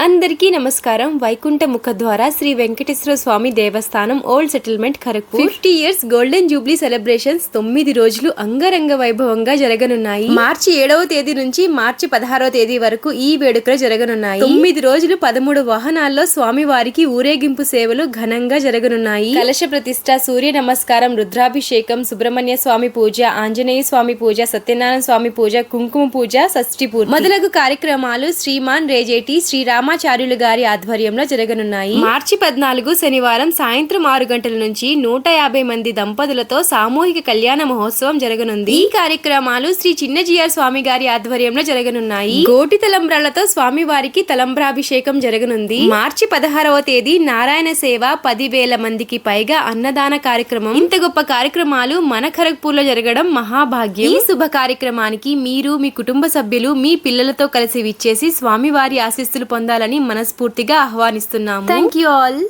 అందరికీ నమస్కారం. వైకుంఠ ముఖద్వార శ్రీ వెంకటేశ్వర స్వామి దేవస్థానం old settlement Kharagpur 50 years golden Jubilee celebrations 9 రోజులు అంగరంగ వైభవంగా జరగనున్నాయి. మార్చి 7వ తేదీ నుంచి మార్చి 16వ తేదీ వరకు ఈ వేడుకలు జరగనున్నాయి. 9 రోజులు 13 వాహనాల్లో స్వామి వారికి ఊరేగింపు సేవలు ఘనంగా జరగనున్నాయి. కలశ ప్రతిష్ట, సూర్య నమస్కారం, రుద్రాభిషేకం, సుబ్రహ్మణ్య స్వామి పూజ, ఆంజనేయ స్వామి పూజ, సత్యనారాయణ స్వామి పూజ, కుంకుమ పూజ, షష్ఠి పూజ మొదలగు కార్యక్రమాలు శ్రీమాన్ రేజేటి శ్రీరామాచార్యులు గారి ఆధ్వర్యంలో జరగనున్నాయి. మార్చి 14 శనివారం సాయంత్రం 6 గంటల నుంచి 150 మంది దంపతులతో సామూహిక కళ్యాణ మహోత్సవం జరగనుంది. ఈ కార్యక్రమాలు శ్రీ చిన్నజీఆర్ స్వామి గారి ఆధ్వర్యంలో జరగనున్నాయి. గోటి తలంబ్రాలతో స్వామి వారికి తలంబ్రాభిషేకం జరగనుంది. మార్చి 16వ తేదీ నారాయణ సేవ, 10,000 మందికి పైగా అన్నదాన కార్యక్రమం. ఇంత గొప్ప కార్యక్రమాలు మన ఖరగ్పూర్ లో జరగడం మహాభాగ్యం. ఈ శుభ కార్యక్రమానికి మీరు, మీ కుటుంబ సభ్యులు, మీ పిల్లలతో కలిసి విచ్చేసి స్వామివారి ఆశీస్సులు పొందాలని మనస్ఫూర్తిగా ఆహ్వానిస్తున్నాము. Thank you all.